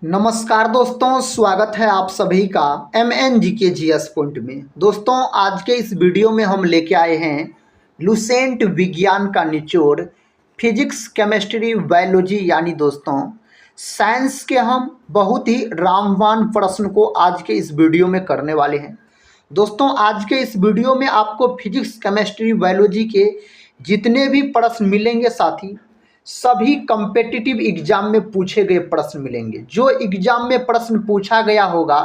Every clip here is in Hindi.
नमस्कार दोस्तों, स्वागत है आप सभी का MNGK पॉइंट में। दोस्तों, आज के इस वीडियो में हम लेके आए हैं लुसेंट विज्ञान का निचोड़, फिजिक्स, केमिस्ट्री, बायोलॉजी यानी दोस्तों साइंस के हम बहुत ही रामबाण प्रश्न को आज के इस वीडियो में करने वाले हैं। दोस्तों, आज के इस वीडियो में आपको फिजिक्स, केमिस्ट्री, बायोलॉजी के जितने भी प्रश्न मिलेंगे साथी, सभी कम्पिटिटिव एग्जाम में पूछे गए प्रश्न मिलेंगे। जो एग्जाम में प्रश्न पूछा गया होगा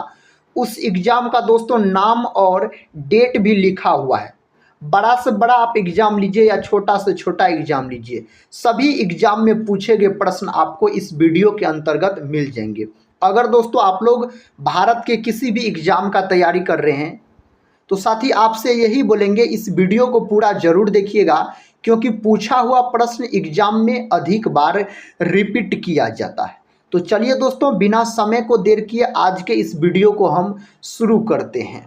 उस एग्जाम का दोस्तों नाम और डेट भी लिखा हुआ है। बड़ा से बड़ा आप एग्जाम लीजिए या छोटा से छोटा एग्जाम लीजिए, सभी एग्जाम में पूछे गए प्रश्न आपको इस वीडियो के अंतर्गत मिल जाएंगे। अगर दोस्तों आप लोग भारत के किसी भी एग्जाम का तैयारी कर रहे हैं तो साथी आपसे यही बोलेंगे, इस वीडियो को पूरा जरूर देखिएगा, क्योंकि पूछा हुआ प्रश्न एग्जाम में अधिक बार रिपीट किया जाता है। तो चलिए दोस्तों, बिना समय को देर किए आज के इस वीडियो को हम शुरू करते हैं।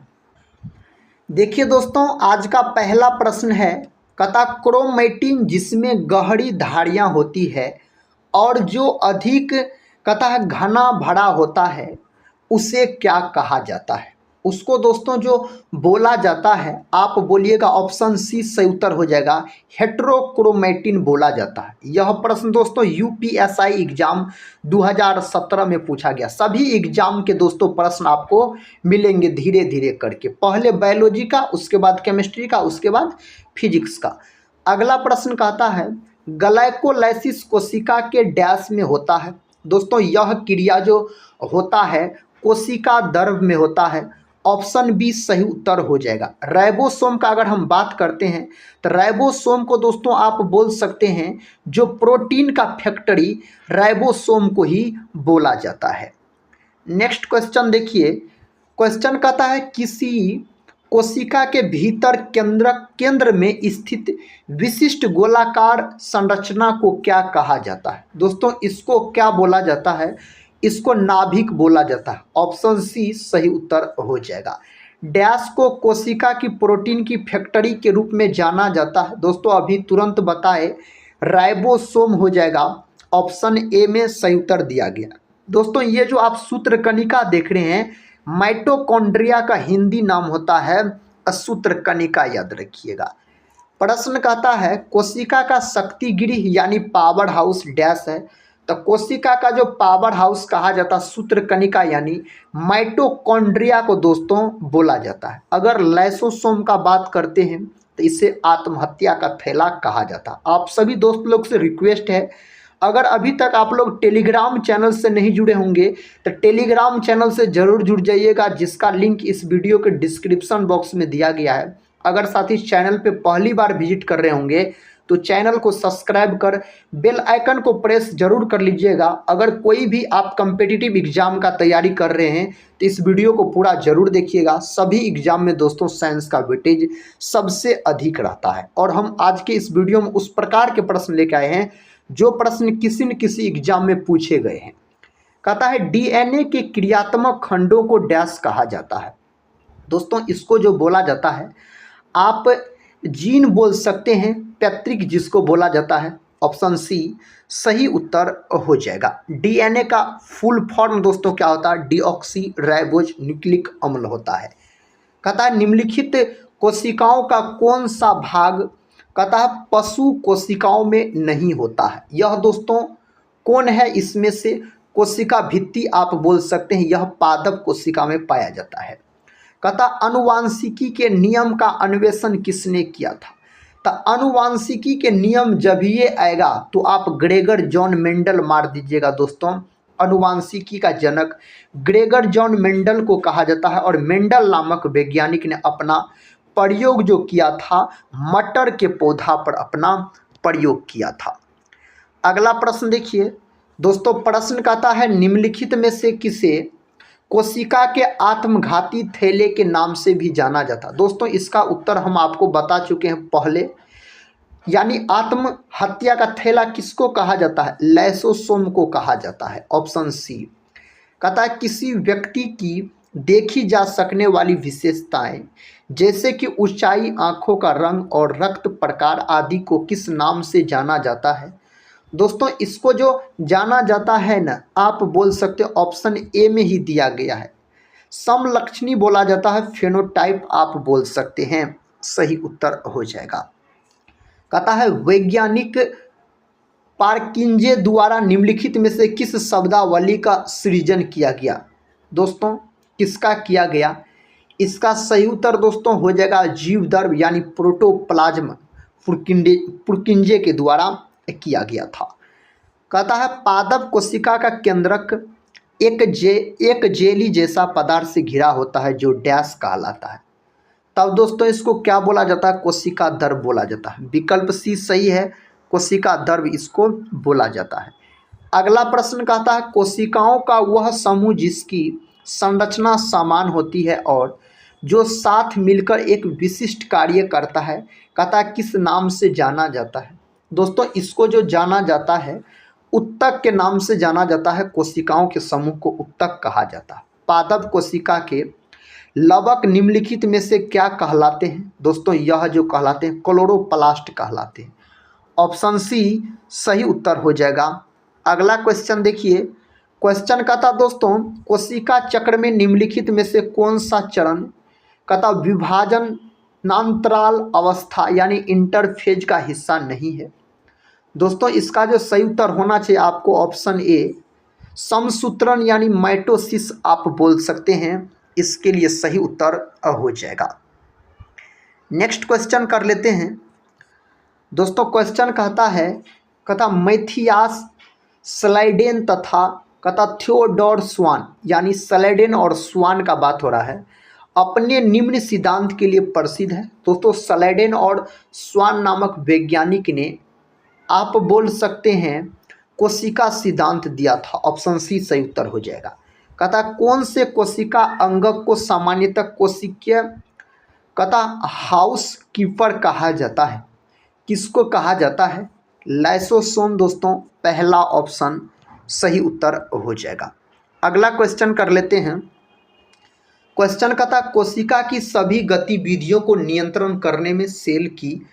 देखिए दोस्तों, आज का पहला प्रश्न है, कथा क्रोमैटिन जिसमें गहरी धारियां होती है और जो अधिक कथा घना भरा होता है उसे क्या कहा जाता है? उसको दोस्तों जो बोला जाता है, आप बोलिएगा ऑप्शन सी सही उत्तर हो जाएगा, हेट्रोक्रोमैटिन बोला जाता है। यह प्रश्न दोस्तों यूपीएसआई एग्जाम 2017 में पूछा गया। सभी एग्जाम के दोस्तों प्रश्न आपको मिलेंगे धीरे धीरे करके, पहले बायोलॉजी का, उसके बाद केमिस्ट्री का, उसके बाद फिजिक्स का। अगला प्रश्न कहता है, ग्लाइकोलाइसिस कोशिका के डैश में होता है। दोस्तों यह क्रिया जो होता है कोशिका द्रव में होता है। ऑप्शन बी सही उत्तर हो जाएगा। राइबोसोम का अगर हम बात करते हैं तो राइबोसोम को दोस्तों आप बोल सकते हैं, जो प्रोटीन का फैक्ट्री राइबोसोम को ही बोला जाता है। नेक्स्ट क्वेश्चन देखिए, क्वेश्चन कहता है, किसी कोशिका के भीतर केंद्र में स्थित विशिष्ट गोलाकार संरचना को क्या कहा जाता है? दोस्तों इसको क्या बोला जाता है? इसको नाभिक बोला जाता है। ऑप्शन सी सही उत्तर हो जाएगा। डैश को कोशिका की प्रोटीन की फैक्ट्री के रूप में जाना जाता है। दोस्तों अभी तुरंत बताए, राइबोसोम हो जाएगा। ऑप्शन ए में सही उत्तर दिया गया। दोस्तों ये जो आप सूत्रकणिका देख रहे हैं, माइटोकॉन्ड्रिया का हिंदी नाम होता है सूत्रकणिका, याद रखिएगा। प्रश्न कहता है, कोशिका का शक्ति गृह यानी पावर हाउस डैश है। तो कोशिका का जो पावर हाउस कहा जाता है सूत्रकणिका यानी माइटोकॉन्ड्रिया को दोस्तों बोला जाता है। अगर लाइसोसोम का बात करते हैं तो इसे आत्महत्या का थैला कहा जाता है। आप सभी दोस्त लोग से रिक्वेस्ट है, अगर अभी तक आप लोग टेलीग्राम चैनल से नहीं जुड़े होंगे तो टेलीग्राम चैनल से ज़रूर जुड़ जाइएगा, जिसका लिंक इस वीडियो के डिस्क्रिप्शन बॉक्स में दिया गया है। अगर साथ ही चैनल पे पहली बार विजिट कर रहे होंगे तो चैनल को सब्सक्राइब कर बेल आइकन को प्रेस जरूर कर लीजिएगा। अगर कोई भी आप कम्पिटिटिव एग्जाम का तैयारी कर रहे हैं तो इस वीडियो को पूरा जरूर देखिएगा। सभी एग्जाम में दोस्तों साइंस का वेटेज सबसे अधिक रहता है और हम आज के इस वीडियो में उस प्रकार के प्रश्न लेके आए हैं जो प्रश्न किसी न किसी एग्जाम में पूछे गए हैं। कहता है, डीएनए के क्रियात्मक खंडों को डैश कहा जाता है। दोस्तों इसको जो बोला जाता है, आप जीन बोल सकते हैं, पैतृक जिसको बोला जाता है। ऑप्शन सी सही उत्तर हो जाएगा। डीएनए का फुल फॉर्म दोस्तों क्या होता है? डीऑक्सी राइबोज न्यूक्लिक अम्ल होता है। कहता है, निम्नलिखित कोशिकाओं का कौन सा भाग कहता है पशु कोशिकाओं में नहीं होता है? यह दोस्तों कौन है? इसमें से कोशिका भित्ति आप बोल सकते हैं, यह पादप कोशिका में पाया जाता है। कहता, अनुवांशिकी के नियम का अन्वेषण किसने किया था? तो अनुवांशिकी के नियम जब ये आएगा तो आप ग्रेगर जॉन मेंडल मार दीजिएगा। दोस्तों अनुवांशिकी का जनक ग्रेगर जॉन मेंडल को कहा जाता है और मेंडल नामक वैज्ञानिक ने अपना प्रयोग जो किया था मटर के पौधा पर अपना प्रयोग किया था। अगला प्रश्न देखिए दोस्तों, प्रश्न कहता है, निम्नलिखित में से किसे कोशिका के आत्मघाती थैले के नाम से भी जाना जाता? दोस्तों इसका उत्तर हम आपको बता चुके हैं पहले, यानी आत्महत्या का थैला किसको कहा जाता है? लाइसोसोम को कहा जाता है। Option C. कहता है, किसी व्यक्ति की देखी जा सकने वाली विशेषताएं जैसे कि ऊंचाई, आंखों का रंग और रक्त प्रकार आदि को किस नाम से जाना जाता है? दोस्तों इसको जो जाना जाता है ना, आप बोल सकते हो ऑप्शन ए में ही दिया गया है, समलक्षणी बोला जाता है, फेनोटाइप आप बोल सकते हैं, सही उत्तर हो जाएगा। कहता है वैज्ञानिक पार्किंजे द्वारा निम्नलिखित में से किस शब्दावली का सृजन किया गया। दोस्तों किसका किया गया, इसका सही उत्तर दोस्तों हो जाएगा जीवदर्भ यानी प्रोटोप्लाज्म पुरकिंजे के द्वारा किया गया था। कहता है पादप कोशिका का केंद्रक एक जेली जैसा पदार्थ से घिरा होता है जो डैश कहलाता है। तब दोस्तों इसको क्या बोला जाता है, कोशिका द्रव बोला जाता है। विकल्प सी सही है, कोशिका द्रव इसको बोला जाता है। अगला प्रश्न कहता है कोशिकाओं का वह समूह जिसकी संरचना समान होती है और जो साथ मिलकर एक विशिष्ट कार्य करता है, कहता है किस नाम से जाना जाता है। दोस्तों इसको जो जाना जाता है उत्तक के नाम से जाना जाता है। कोशिकाओं के समूह को उत्तक कहा जाता है। पादप कोशिका के लवक निम्नलिखित में से क्या कहलाते हैं। दोस्तों यह जो कहलाते हैं क्लोरोप्लास्ट कहलाते हैं। ऑप्शन सी सही उत्तर हो जाएगा। अगला क्वेश्चन देखिए, क्वेश्चन कहता दोस्तों कोशिका चक्र में निम्नलिखित में से कौन सा चरण कहता विभाजनांतराल अवस्था यानी इंटरफेज का हिस्सा नहीं है। दोस्तों इसका जो सही उत्तर होना चाहिए आपको ऑप्शन ए समसूत्रण यानी माइटोसिस आप बोल सकते हैं, इसके लिए सही उत्तर हो जाएगा। नेक्स्ट क्वेश्चन कर लेते हैं दोस्तों। क्वेश्चन कहता मैथियास स्लाइडेन तथा कहता थियोडोर स्वान यानी स्लाइडेन और स्वान का बात हो रहा है, अपने निम्न सिद्धांत के लिए प्रसिद्ध है। दोस्तों स्लाइडेन और स्वान नामक वैज्ञानिक ने आप बोल सकते हैं कोशिका सिद्धांत दिया था। ऑप्शन सी सही उत्तर हो जाएगा। कहता कौन से कोशिका अंगक को सामान्यतः कोशिकीय कहता हाउस कीपर कहा जाता है। किसको कहा जाता है, लाइसोसोम। दोस्तों पहला ऑप्शन सही उत्तर हो जाएगा। अगला क्वेश्चन कर लेते हैं। क्वेश्चन कहता कोशिका की सभी गतिविधियों को नियंत्रण करने में सेल की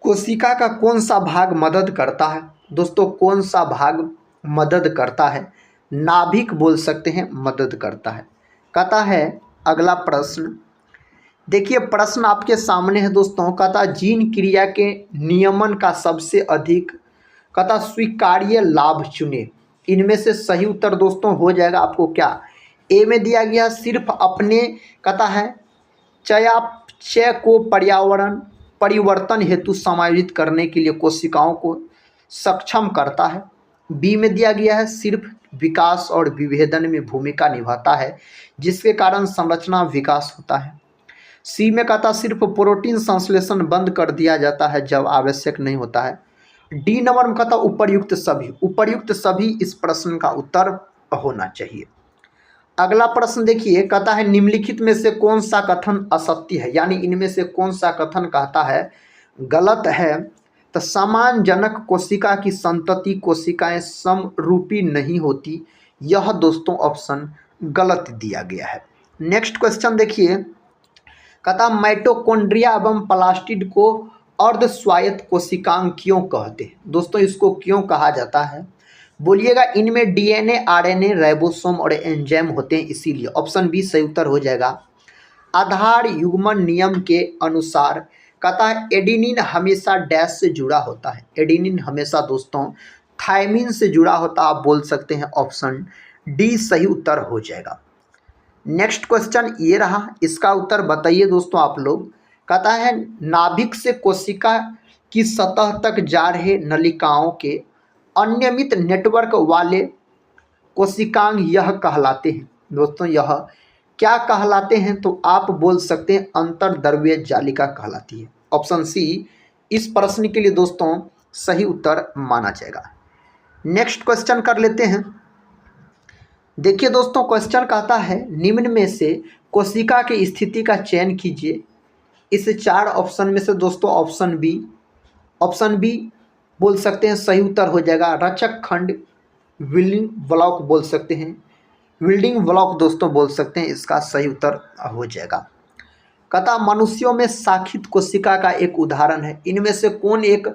कोशिका का कौन सा भाग मदद करता है। दोस्तों कौन सा भाग मदद करता है, नाभिक बोल सकते हैं, मदद करता है। कहता है अगला प्रश्न देखिए, प्रश्न आपके सामने है दोस्तों। कहता जीन क्रिया के नियमन का सबसे अधिक कहता स्वीकार्य लाभ चुने। इनमें से सही उत्तर दोस्तों हो जाएगा आपको क्या, ए में दिया गया सिर्फ अपने कहता है चयापचय को परिवर्तन हेतु समायोजित करने के लिए कोशिकाओं को सक्षम करता है। बी में दिया गया है सिर्फ विकास और विभेदन में भूमिका निभाता है जिसके कारण संरचना विकास होता है। सी में कहता सिर्फ प्रोटीन संश्लेषण बंद कर दिया जाता है जब आवश्यक नहीं होता है। डी नंबर में कहता उपर्युक्त सभी इस प्रश्न का उत्तर होना चाहिए। अगला प्रश्न देखिए, कहता है निम्नलिखित में से कौन सा कथन असत्य है, यानी इनमें से कौन सा कथन कहता है गलत है। तो समान जनक कोशिका की संतति कोशिकाएं समरूपी नहीं होती, यह दोस्तों ऑप्शन गलत दिया गया है। नेक्स्ट क्वेश्चन देखिए, कहता माइटोकॉन्ड्रिया एवं प्लास्टिड को अर्ध स्वायत्त कोशिकांग क्यों कहते हैं। दोस्तों इसको क्यों कहा जाता है बोलिएगा, इनमें डीएनए आरएनए राइबोसोम और एंजाइम होते हैं इसीलिए। ऑप्शन बी सही उत्तर हो जाएगा। आधार युग्मन नियम के अनुसार कहता है एडेनिन हमेशा डैश से जुड़ा होता है। एडेनिन हमेशा दोस्तों थायमिन से जुड़ा होता, आप बोल सकते हैं ऑप्शन डी सही उत्तर हो जाएगा। नेक्स्ट क्वेश्चन ये रहा, इसका उत्तर बताइए दोस्तों आप लोग। कहता है नाभिक से कोशिका की सतह तक जा रहे नलिकाओं के अनियमित नेटवर्क वाले कोशिकांग यह कहलाते हैं। दोस्तों यह क्या कहलाते हैं, तो आप बोल सकते हैं अंतर्द्रव्य जालिका कहलाती है। ऑप्शन सी इस प्रश्न के लिए दोस्तों सही उत्तर माना जाएगा। नेक्स्ट क्वेश्चन कर लेते हैं। देखिए दोस्तों क्वेश्चन कहता है निम्न में से कोशिका की स्थिति का चयन कीजिए। इस 4 ऑप्शन में से दोस्तों ऑप्शन बी बोल सकते हैं सही उत्तर हो जाएगा। रचक खंड बिल्डिंग ब्लॉक बोल सकते हैं, बिल्डिंग ब्लॉक दोस्तों बोल सकते हैं, इसका सही उत्तर हो जाएगा। कहता मनुष्यों में शाखित कोशिका का एक उदाहरण है, इनमें से कौन एक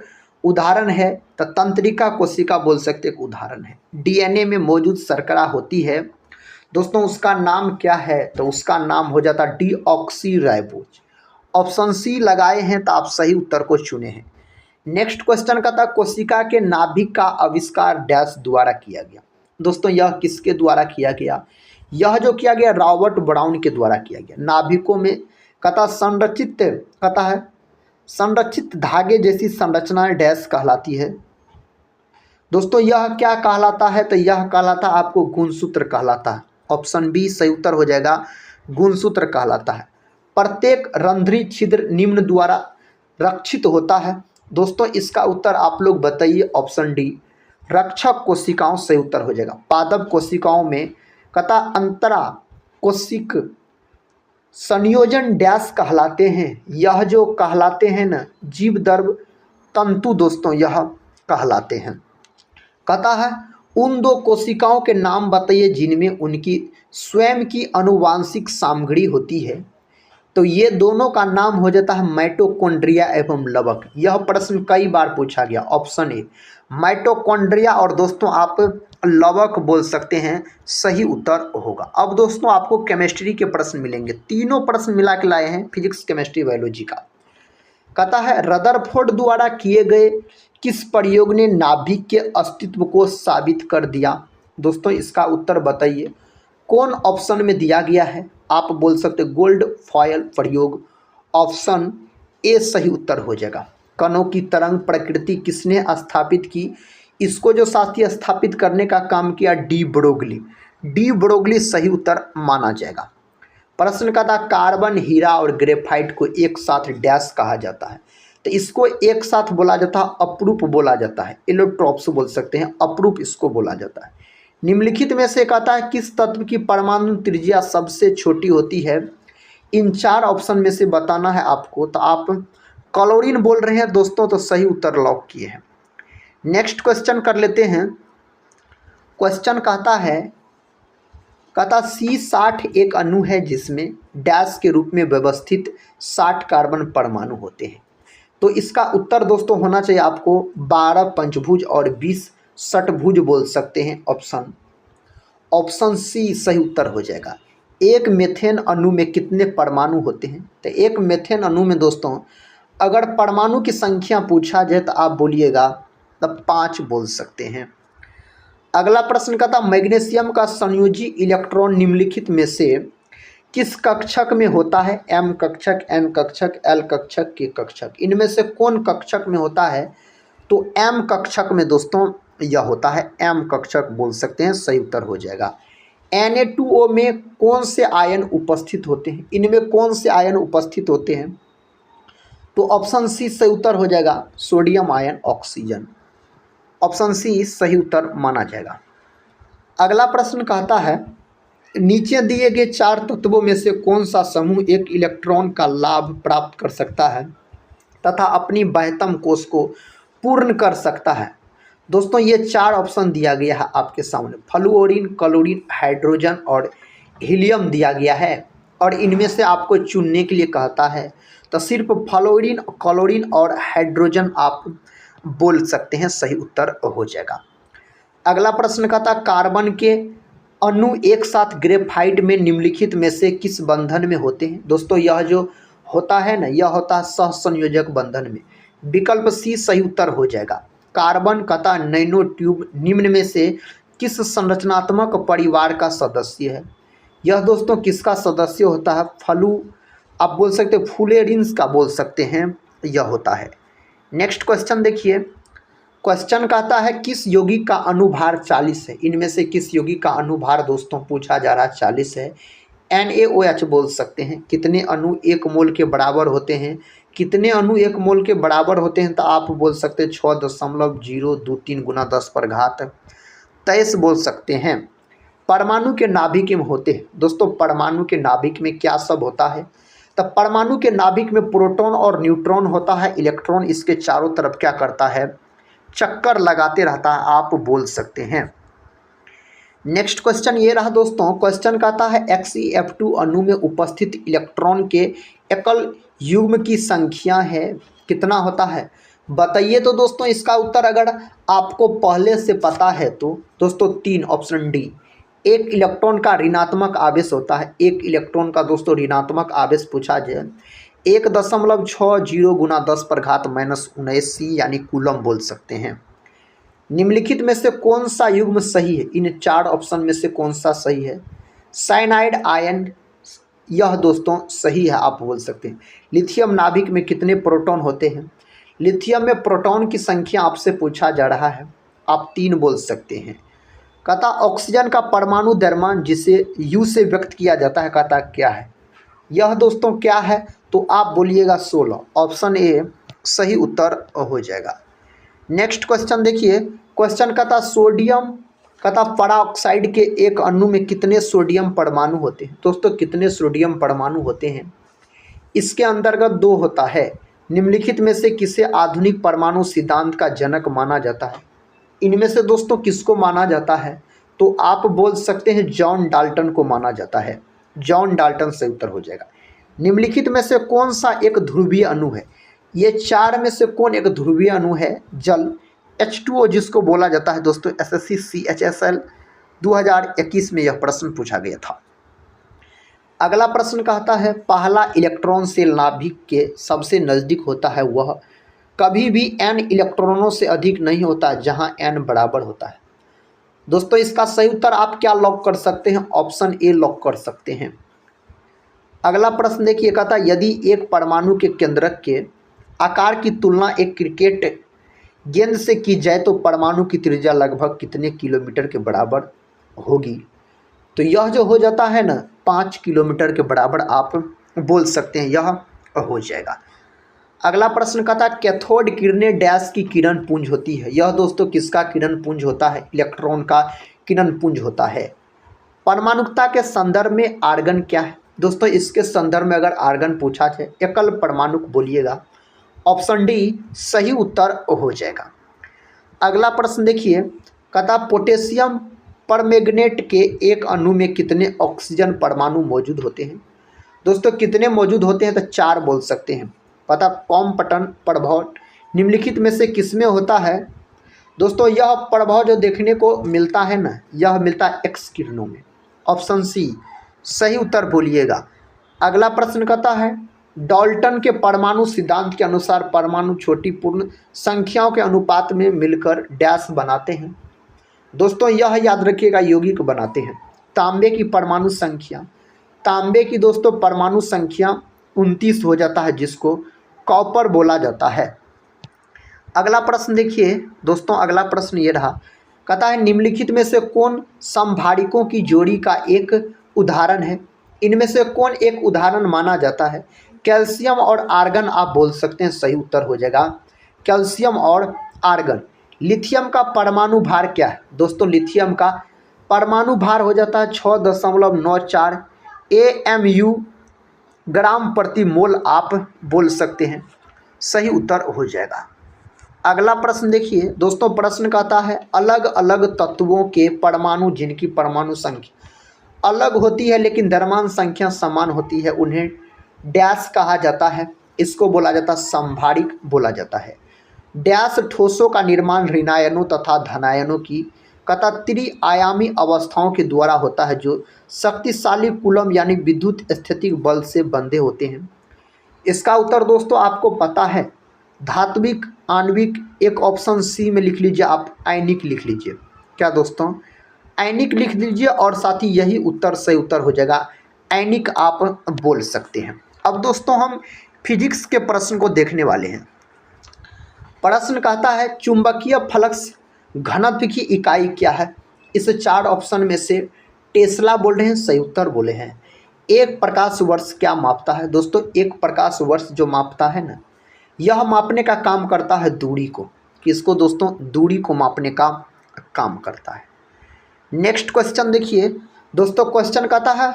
उदाहरण है, तो तंत्रिका कोशिका बोल सकते एक उदाहरण है। डीएनए में मौजूद शर्करा होती है दोस्तों, उसका नाम क्या है, तो उसका नाम हो जाता है डीऑक्सीराइबोज। ऑप्शन सी लगाए हैं तो आप सही उत्तर को चुने हैं। नेक्स्ट क्वेश्चन का था कोशिका के नाभिक का आविष्कार डैश द्वारा किया गया। दोस्तों यह किसके द्वारा किया गया, यह जो किया गया रॉबर्ट ब्राउन के द्वारा किया गया। नाभिकों में कथा संरचित धागे जैसी संरचनाएं डैश कहलाती है। दोस्तों यह क्या कहलाता है, तो यह कहलाता है आपको गुणसूत्र कहलाता है। ऑप्शन बी सही उत्तर हो जाएगा, गुणसूत्र कहलाता है। प्रत्येक रंध्री छिद्र निम्न द्वारा रक्षित होता है। दोस्तों इसका उत्तर आप लोग बताइए। ऑप्शन डी रक्षक कोशिकाओं सही उत्तर हो जाएगा। पादप कोशिकाओं में कथा अंतरा कोशिक संयोजन डैश कहलाते हैं। यह जो कहलाते हैं ना जीव द्रव तंतु दोस्तों यह कहलाते हैं। कहता है उन दो कोशिकाओं के नाम बताइए जिनमें उनकी स्वयं की आनुवांशिक सामग्री होती है। तो ये दोनों का नाम हो जाता है माइटोकॉन्ड्रिया एवं लवक। यह प्रश्न कई बार पूछा गया। ऑप्शन ए माइटोकॉन्ड्रिया और दोस्तों आप लवक बोल सकते हैं, सही उत्तर होगा। अब दोस्तों आपको केमिस्ट्री के प्रश्न मिलेंगे, तीनों प्रश्न मिला के लाए हैं फिजिक्स केमिस्ट्री बायोलॉजी का। कहता है रदरफोर्ड द्वारा किए गए किस प्रयोग ने नाभिक के अस्तित्व को साबित कर दिया। दोस्तों इसका उत्तर बताइए, कौन ऑप्शन में दिया गया है। आप बोल सकते गोल्ड फॉयल प्रयोग। ऑप्शन ए सही उत्तर हो जाएगा। कणों की तरंग प्रकृति किसने स्थापित की, इसको जो साथी स्थापित करने का काम किया डी ब्रोगली सही उत्तर माना जाएगा। प्रश्न का था कार्बन हीरा और ग्रेफाइट को एक साथ डैश कहा जाता है। तो इसको एक साथ बोला जाता है अपरूप बोला जाता है, एलोट्रॉप्स बोल सकते हैं, अपरूप इसको बोला जाता है। निम्नलिखित में से कहता है किस तत्व की परमाणु त्रिज्या सबसे छोटी होती है। इन चार ऑप्शन में से बताना है आपको। तो आप क्लोरीन बोल रहे हैं दोस्तों, तो सही उत्तर लॉक किए हैं। नेक्स्ट क्वेश्चन कर लेते हैं। क्वेश्चन कहता C60 एक अणु है जिसमें डैश के रूप में व्यवस्थित 60 कार्बन परमाणु होते हैं। तो इसका उत्तर दोस्तों होना चाहिए आपको 12 पंचभुज और 20 षटभुज बोल सकते हैं। ऑप्शन सी सही उत्तर हो जाएगा। एक मेथेन अणु में कितने परमाणु होते हैं। तो एक मेथेन अणु में दोस्तों अगर परमाणु की संख्या पूछा जाए तो आप बोलिएगा तब 5 बोल सकते हैं। अगला प्रश्न का था मैग्नीशियम का संयोजी इलेक्ट्रॉन निम्नलिखित में से किस कक्षक में होता है। एम कक्षक, एन कक्षक, एल कक्षक, के कक्षक, इनमें से कौन कक्षक में होता है। तो एम कक्षक में दोस्तों यह होता है, एम कक्षक बोल सकते हैं, सही उत्तर हो जाएगा। Na2O में कौन से आयन उपस्थित होते हैं, इनमें कौन से आयन उपस्थित होते हैं। तो ऑप्शन सी सही उत्तर हो जाएगा, sodium ion oxygen. Option C सही उत्तर माना जाएगा। अगला प्रश्न कहता है नीचे दिए गए 4 तत्वों में से कौन सा समूह एक इलेक्ट्रॉन का लाभ प्राप्त कर सकता है तथा अपनी बाह्यतम कोश को पूर्ण कर सकता है। दोस्तों ये 4 ऑप्शन दिया गया है आपके सामने, फ्लूओरीन, क्लोरीन, हाइड्रोजन और हीलियम दिया गया है और इनमें से आपको चुनने के लिए कहता है। तो सिर्फ फ्लोरीन, क्लोरीन और हाइड्रोजन आप बोल सकते हैं, सही उत्तर हो जाएगा। अगला प्रश्न का था कार्बन के अणु एक साथ ग्रेफाइट में निम्नलिखित में से किस बंधन में होते हैं। दोस्तों यह जो होता है ना, यह होता है सहसंयोजक बंधन में। विकल्प सी सही उत्तर हो जाएगा। कार्बन कथा नैनो ट्यूब निम्न में से किस संरचनात्मक परिवार का सदस्य है। यह दोस्तों किसका सदस्य होता है, आप बोल सकते हैं फुलेरिन्स का बोल सकते हैं, यह होता है। नेक्स्ट क्वेश्चन देखिए। क्वेश्चन कहता है किस यौगिक का अनुभार 40 है। इनमें से किस यौगिक का अनुभार दोस्तों पूछा जा रहा है 40 है। NaOH बोल सकते हैं। कितने अणु 1 मोल के बराबर होते हैं, कितने अणु 1 मोल के बराबर होते हैं। तो आप बोल सकते हैं 6.023 गुना 10⁻23 बोल सकते हैं। परमाणु के नाभिक में होते हैं। दोस्तों परमाणु के नाभिक में क्या सब होता है। तो परमाणु के नाभिक में प्रोटॉन और न्यूट्रॉन होता है। इलेक्ट्रॉन इसके चारों तरफ क्या करता है, चक्कर लगाते रहता है, आप बोल सकते हैं। नेक्स्ट क्वेश्चन ये रहा दोस्तों। क्वेश्चन कहता है XeF2 अणु में उपस्थित इलेक्ट्रॉन के एकल युग्म की संख्या है कितना होता है। बताइए तो दोस्तों इसका उत्तर अगर आपको पहले से पता है तो दोस्तों 3 ऑप्शन डी। एक इलेक्ट्रॉन का ऋणात्मक आवेश होता है, एक इलेक्ट्रॉन का दोस्तों ऋणात्मक आवेश पूछा जाए 1.60 गुना 10 पर घात -19 यानी कूलम बोल सकते हैं। निम्नलिखित में से कौन सा युग्म सही है, इन 4 ऑप्शन में से कौन सा सही है। साइनाइड आयन, यह दोस्तों सही है, आप बोल सकते हैं। लिथियम नाभिक में कितने प्रोटॉन होते हैं, लिथियम में प्रोटॉन की संख्या आपसे पूछा जा रहा है, आप 3 बोल सकते हैं। कहता ऑक्सीजन का परमाणु द्रव्यमान जिसे U से व्यक्त किया जाता है कहता क्या है, यह दोस्तों क्या है, तो आप बोलिएगा 16, ऑप्शन ए सही उत्तर हो जाएगा। नेक्स्ट क्वेश्चन देखिए, क्वेश्चन कहता सोडियम कहता पराऑक्साइड के एक अणु में कितने सोडियम परमाणु होते हैं। दोस्तों कितने सोडियम परमाणु होते हैं, इसके अंतर्गत 2 होता है। निम्नलिखित में से किसे आधुनिक परमाणु सिद्धांत का जनक माना जाता है, इनमें से दोस्तों किसको माना जाता है, तो आप बोल सकते हैं जॉन डाल्टन को माना जाता है, जॉन डाल्टन से उत्तर हो जाएगा। निम्नलिखित में से कौन सा एक ध्रुवीय अणु है, ये 4 में से कौन एक ध्रुवीय अणु है, जल H2O जिसको बोला जाता है दोस्तों SSC CHSL 2021 में यह प्रश्न पूछा गया था। अगला प्रश्न कहता है पहला इलेक्ट्रॉन शेल नाभिक के सबसे नज़दीक होता है, वह कभी भी n इलेक्ट्रॉनों से अधिक नहीं होता जहां n बराबर होता है। दोस्तों इसका सही उत्तर आप क्या लॉक कर सकते हैं, ऑप्शन ए लॉक कर सकते हैं। अगला प्रश्न देखिए, कहता यदि एक परमाणु के केंद्रक के आकार की तुलना एक क्रिकेट गेंद से की जाए तो परमाणु की त्रिज्या लगभग कितने किलोमीटर के बराबर होगी, तो यह जो हो जाता है ना 5 किलोमीटर के बराबर आप बोल सकते हैं, यह हो जाएगा। अगला प्रश्न कहता है कैथोड किरणें डैश की किरण पुंज होती है, यह दोस्तों किसका किरण पुंज होता है, इलेक्ट्रॉन का किरण पुंज होता है। परमाणुकता के संदर्भ में आर्गन क्या है, दोस्तों इसके संदर्भ में अगर आर्गन पूछा जाए एकल परमाणुक बोलिएगा, ऑप्शन डी सही उत्तर हो जाएगा। अगला प्रश्न देखिए, कहता पोटेशियम परमैंगनेट के एक अणु में कितने ऑक्सीजन परमाणु मौजूद होते हैं। दोस्तों कितने मौजूद होते हैं, तो 4 बोल सकते हैं। पता कॉम्पटन प्रभाव निम्नलिखित में से किसमें होता है, दोस्तों यह प्रभाव जो देखने को मिलता है ना, यह मिलता है एक्स किरणों में, ऑप्शन सी सही उत्तर बोलिएगा। अगला प्रश्न कहता है डाल्टन के परमाणु सिद्धांत के अनुसार परमाणु छोटी पूर्ण संख्याओं के अनुपात में मिलकर डैश बनाते हैं। दोस्तों यह याद रखिएगा यौगिक बनाते हैं। तांबे की परमाणु संख्या, तांबे की दोस्तों परमाणु संख्या 29 हो जाता है जिसको कॉपर बोला जाता है। अगला प्रश्न देखिए दोस्तों, अगला प्रश्न ये रहा, कहता है निम्नलिखित में से कौन समभारिकों की जोड़ी का एक उदाहरण है, इनमें से कौन एक उदाहरण माना जाता है। कैल्शियम और आर्गन आप बोल सकते हैं, सही उत्तर हो जाएगा कैल्शियम और आर्गन। लिथियम का परमाणु भार क्या है, दोस्तों लिथियम का परमाणु भार हो जाता है 6.94 AMU ग्राम प्रति मोल, आप बोल सकते हैं, सही उत्तर हो जाएगा। अगला प्रश्न देखिए दोस्तों, प्रश्न कहता है अलग अलग तत्वों के परमाणु जिनकी परमाणु संख्या अलग होती है लेकिन द्रव्यमान संख्या समान होती है उन्हें डैश कहा जाता है, इसको बोला जाता है समभारिक बोला जाता है। डैश ठोसों का निर्माण ऋणायनों तथा धनायनों की कथा त्रिआयामी अवस्थाओं के द्वारा होता है जो शक्तिशाली कूलम यानी विद्युत स्थैतिक बल से बंधे होते हैं। इसका उत्तर दोस्तों आपको पता है धात्विक आणविक, एक ऑप्शन सी में लिख लीजिए, आप आयनिक लिख लीजिए, क्या दोस्तों आयनिक लिख दीजिए और साथ ही यही उत्तर सही उत्तर हो जाएगा, आयनिक आप बोल सकते हैं। अब दोस्तों हम फिजिक्स के प्रश्न को देखने वाले हैं। प्रश्न कहता है चुंबकीय फ्लक्स घनत्व की इकाई क्या है, इस 4 ऑप्शन में से टेस्ला बोल रहे हैं, सही उत्तर बोले हैं। एक प्रकाश वर्ष क्या मापता है, दोस्तों एक प्रकाश वर्ष जो मापता है ना, यह मापने का काम करता है दूरी को, किसको दोस्तों, दूरी को मापने का काम करता है। नेक्स्ट क्वेश्चन देखिए दोस्तों, क्वेश्चन कहता है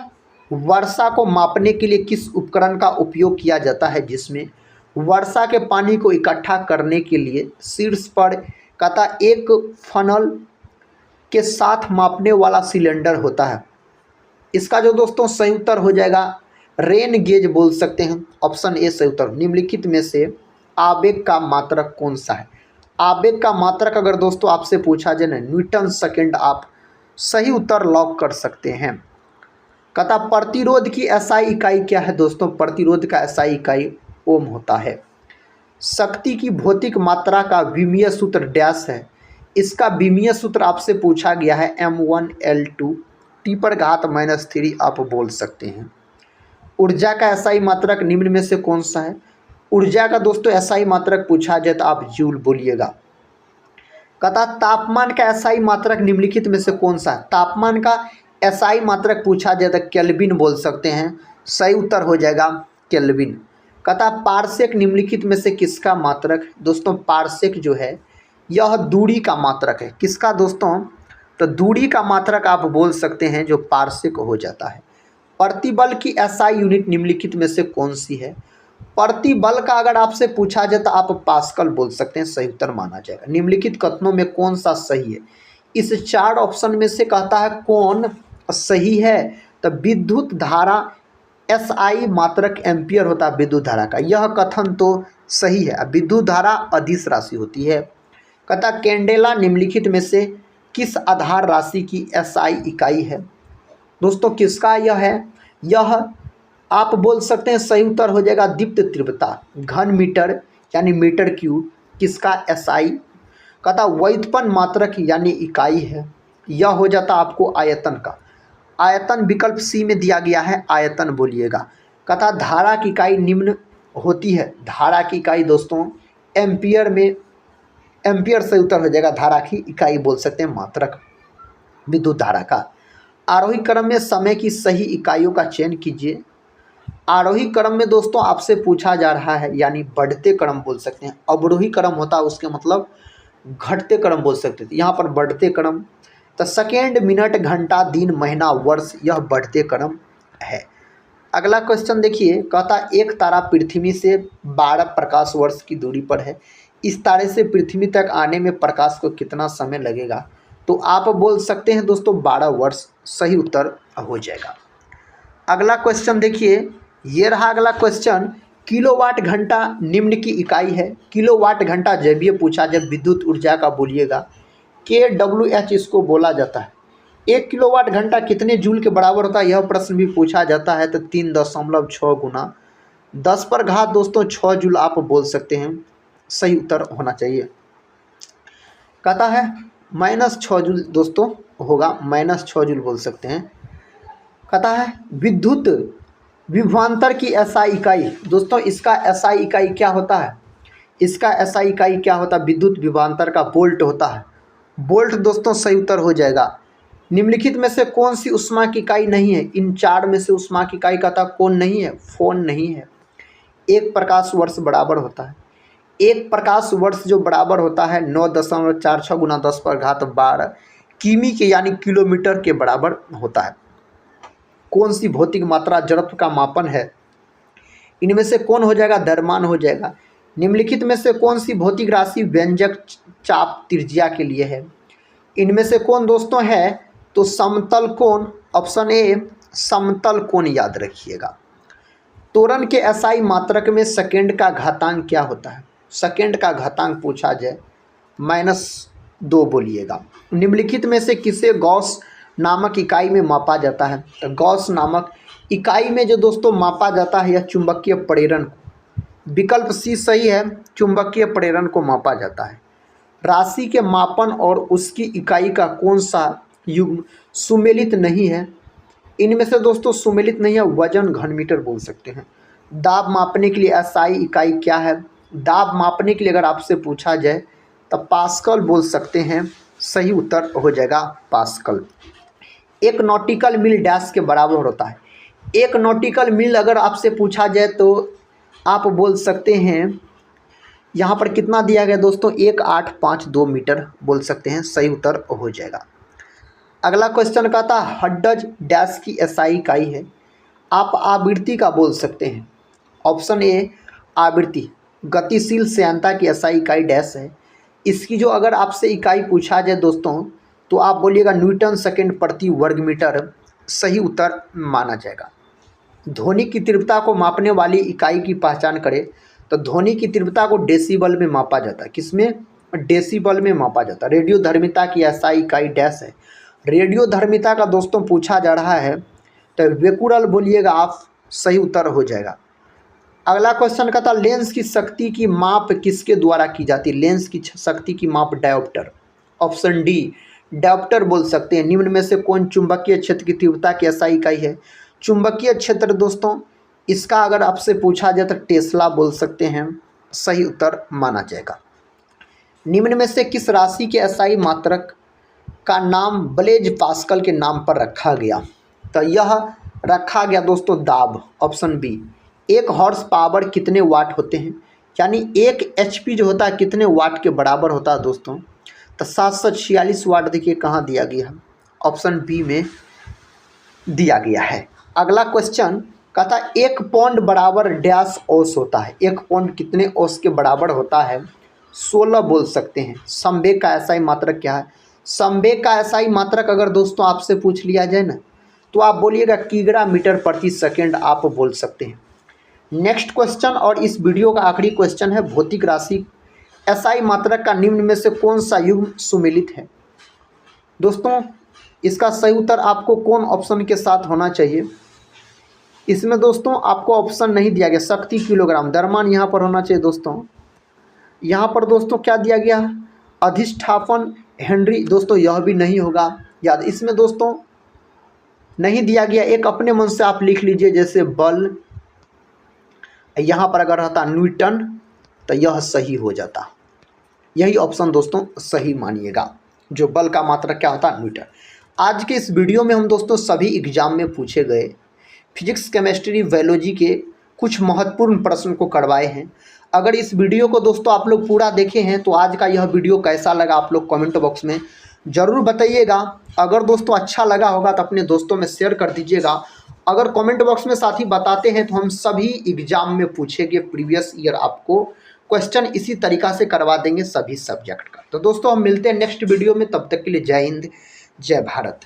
वर्षा को मापने के लिए किस उपकरण का उपयोग किया जाता है जिसमें वर्षा के पानी को इकट्ठा करने के लिए शीर्ष पर कहता एक फनल के साथ मापने वाला सिलेंडर होता है। इसका जो दोस्तों सही उत्तर हो जाएगा रेन गेज बोल सकते हैं, ऑप्शन ए सही उत्तर। निम्नलिखित में से आवेग का मात्रक कौन सा है? आवेग का मात्रक अगर दोस्तों आपसे पूछा जाए ना, न्यूटन सेकंड आप सही उत्तर लॉक कर सकते हैं। कहता प्रतिरोध की एसआई इकाई क्या है दोस्तों? प्रतिरोध का एसआई इकाई ओम होता है। शक्ति की भौतिक मात्रा का विमीय सूत्र डैश है। इसका विमीय सूत्र आपसे पूछा गया है m1l2 T⁻³ आप बोल सकते हैं। ऊर्जा का एसआई मात्रक निम्न में से कौन सा है? ऊर्जा का दोस्तों एसआई मात्रक पूछा जाए तो आप जूल बोलिएगा। कहता तापमान का एसआई मात्रक निम्नलिखित में से कौन सा है? तापमान का एसआई मात्रक पूछा जाए तो केल्विन बोल सकते हैं, सही उत्तर हो जाएगा केल्विन। कहता पारसेक निम्नलिखित में से किसका मात्रक? दोस्तों पारसेक जो है यह दूरी का मात्रक है। किसका दोस्तों? तो दूरी का मात्रक आप बोल सकते हैं जो पारसेक हो जाता है। प्रतिबल की एसआई यूनिट निम्नलिखित में से कौन सी है? प्रतिबल का अगर आपसे पूछा जाए तो आप पास्कल बोल सकते हैं, सही उत्तर माना जाएगा। निम्नलिखित कथनों में कौन सा सही है? इस 4 ऑप्शन में से कहता है कौन सही है? तो विद्युत धारा एसआई मात्रक एम्पियर होता है विद्युत धारा का, यह कथन तो सही है। विद्युत धारा अदिश राशि होती है। कहता कैंडेला निम्नलिखित में से किस आधार राशि की एसआई इकाई है? दोस्तों किसका यह है? यह आप बोल सकते हैं, सही उत्तर हो जाएगा दीप्त तीव्रता घन मीटर यानी मीटर क्यूब किसका एसआई। कहता व्युत्पन्न मात्रक यानी इकाई है, यह हो जाता आपको आयतन का। आयतन विकल्प सी में दिया गया है, आयतन बोलिएगा। कहता धारा की इकाई निम्न होती है। धारा की इकाई दोस्तों एम्पियर में, एम्पियर से उत्तर हो जाएगा। धारा की इकाई बोल सकते हैं मात्रक विद्युत धारा का। आरोही क्रम में समय की सही इकाइयों का चयन कीजिए। आरोही क्रम में दोस्तों आपसे पूछा जा रहा है यानी बढ़ते क्रम बोल सकते हैं। अवरोही क्रम होता है उसके मतलब घटते क्रम बोल सकते थे, यहाँ पर बढ़ते क्रम। तो सेकेंड, मिनट, घंटा, दिन, महीना, वर्ष यह बढ़ते क्रम है। अगला क्वेश्चन देखिए, कहता एक तारा पृथ्वी से 12 प्रकाश वर्ष की दूरी पर है। इस तारे से पृथ्वी तक आने में प्रकाश को कितना समय लगेगा? तो आप बोल सकते हैं दोस्तों 12 वर्ष, सही उत्तर हो जाएगा। अगला क्वेश्चन देखिए, ये रहा अगला क्वेश्चन। किलोवाट घंटा निम्न की इकाई है। किलोवाट घंटा जब ये पूछा जब विद्युत ऊर्जा का बोलिएगा kWh इसको बोला जाता है। 1 किलोवाट घंटा कितने जूल के बराबर होता है, यह प्रश्न भी पूछा जाता है। तो 3.6 गुना 10 पर घात दोस्तों 6 जूल आप बोल सकते हैं, सही उत्तर होना चाहिए। कहता है -6 जूल दोस्तों होगा, -6 जूल बोल सकते हैं। कहता है विद्युत विभवांतर की एसआई इकाई। दोस्तों इसका एसआई इकाई क्या होता है? इसका एसआई इकाई क्या होता है? विद्युत विभवांतर का वोल्ट होता है। वोल्ट दोस्तों सही उत्तर हो जाएगा। निम्नलिखित में से कौन सी ऊष्मा की इकाई नहीं है? इन 4 में से ऊष्मा की इकाई कहता कौन नहीं है? फोन नहीं है। 1 प्रकाश वर्ष बराबर होता है। 1 प्रकाश वर्ष जो बराबर होता है 9.46 गुना 10 पर घात 12 किमी के यानी किलोमीटर के बराबर होता है। कौन सी भौतिक मात्रा जड़त्व का मापन है? इनमें से कौन हो जाएगा? द्रव्यमान हो जाएगा। निम्नलिखित में से कौन सी भौतिक राशि व्यंजक चाप त्रिज्या के लिए है? इनमें से कौन दोस्तों है? तो समतल कोण, ऑप्शन ए समतल कोण याद रखिएगा। त्वरण के एसआई मात्रक में सेकेंड का घातांक क्या होता है? सेकेंड का घातांक पूछा जाए -2 बोलिएगा। निम्नलिखित में से किसे गॉस नामक इकाई में मापा जाता है? तो गॉस नामक इकाई में जो दोस्तों मापा जाता है यह चुंबकीय प्रेरण, विकल्प सी सही है, चुंबकीय प्रेरण को मापा जाता है। राशि के मापन और उसकी इकाई का कौन सा युग्म सुमेलित नहीं है? इनमें से दोस्तों सुमेलित नहीं है, वजन घन मीटर बोल सकते हैं। दाब मापने के लिए एसआई इकाई क्या है? दाब मापने के लिए अगर आपसे पूछा जाए तो पास्कल बोल सकते हैं, सही उत्तर हो जाएगा पास्कल। 1 नॉटिकल मील डैश के बराबर होता है। 1 नॉटिकल मील अगर आपसे पूछा जाए तो आप बोल सकते हैं, यहाँ पर कितना दिया गया दोस्तों 1852 मीटर बोल सकते हैं, सही उत्तर हो जाएगा। अगला क्वेश्चन कहता है हड्डज डैश की एसआई इकाई है। आप आवृत्ति का बोल सकते हैं। ऑप्शन ए आवृत्ति, गतिशील श्यानता की एसआई इकाई डैश है। इसकी जो अगर आपसे इकाई पूछा जाए दोस्तों तो आप बोलिएगा न्यूटन सेकेंड प्रति वर्ग मीटर, सही उत्तर माना जाएगा। ध्वनि की तीव्रता को मापने वाली इकाई की पहचान करें। तो ध्वनि की तीव्रता को डेसिबल में मापा जाता है। किसमें? डेसिबल में मापा जाता है। रेडियो धर्मिता की एसआई इकाई डैश है। रेडियो धर्मिता का दोस्तों पूछा जा रहा है तो वेकुरल बोलिएगा आप, सही उत्तर हो जाएगा। अगला क्वेश्चन कहता है लेंस की शक्ति की माप किसके द्वारा की जाती है? लेंस की शक्ति की माप डायोप्टर। ऑप्शन डी डायोप्टर बोल सकते हैं। निम्न में से कौन चुंबकीय क्षेत्र की तीव्रता की एसआई इकाई है? चुंबकीय क्षेत्र दोस्तों इसका अगर आपसे पूछा जाए तो टेस्ला बोल सकते हैं, सही उत्तर माना जाएगा। निम्न में से किस राशि के एसआई मात्रक का नाम ब्लेज पास्कल के नाम पर रखा गया? तो यह रखा गया दोस्तों दाब। Option B. 1 हॉर्स पावर कितने वाट होते हैं? यानी 1 HP जो होता है कितने वाट के बराबर होता है दोस्तों? तो 746 वाट। देखिए कहाँ दिया गया है, ऑप्शन बी में दिया गया है। अगला क्वेश्चन कहता है 1 पौंड बराबर डैश औस होता है। 1 पौंड कितने औस के बराबर होता है? 16 बोल सकते हैं। संवेग का एसआई मात्रक क्या है? संवेग का एसआई मात्रक अगर दोस्तों आपसे पूछ लिया जाए ना तो आप बोलिएगा किग्रा मीटर प्रति सेकेंड आप बोल सकते हैं। नेक्स्ट क्वेश्चन और इस वीडियो का आखिरी क्वेश्चन है भौतिक राशि एसआई मात्रक का निम्न में से कौन सा युग्म सुमेलित है? दोस्तों इसका सही उत्तर आपको कौन ऑप्शन के साथ होना चाहिए? इसमें दोस्तों आपको ऑप्शन नहीं दिया गया। शक्ति किलोग्राम, द्रव्यमान यहाँ पर होना चाहिए दोस्तों। यहाँ पर दोस्तों क्या दिया गया? अधिष्ठापन हेनरी। दोस्तों यह भी नहीं होगा याद। इसमें दोस्तों नहीं दिया गया, एक अपने मन से आप लिख लीजिए, जैसे बल। यहाँ पर अगर रहता न्यूटन तो यह सही हो जाता। यही ऑप्शन दोस्तों सही मानिएगा। जो बल का मात्रक क्या होता है? न्यूटन। आज के इस वीडियो में हम दोस्तों सभी एग्जाम में पूछे गए फिजिक्स, केमिस्ट्री, बायोलॉजी के कुछ महत्वपूर्ण प्रश्न को करवाए हैं। अगर इस वीडियो को दोस्तों आप लोग पूरा देखे हैं तो आज का यह वीडियो कैसा लगा आप लोग कमेंट बॉक्स में ज़रूर बताइएगा। अगर दोस्तों अच्छा लगा होगा तो अपने दोस्तों में शेयर कर दीजिएगा। अगर कमेंट बॉक्स में साथ ही बताते हैं तो हम सभी एग्जाम में पूछेंगे प्रीवियस ईयर आपको क्वेश्चन इसी तरीक़ा से करवा देंगे सभी सब्जेक्ट का। तो दोस्तों हम मिलते हैं नेक्स्ट वीडियो में, तब तक के लिए जय हिंद, जय भारत।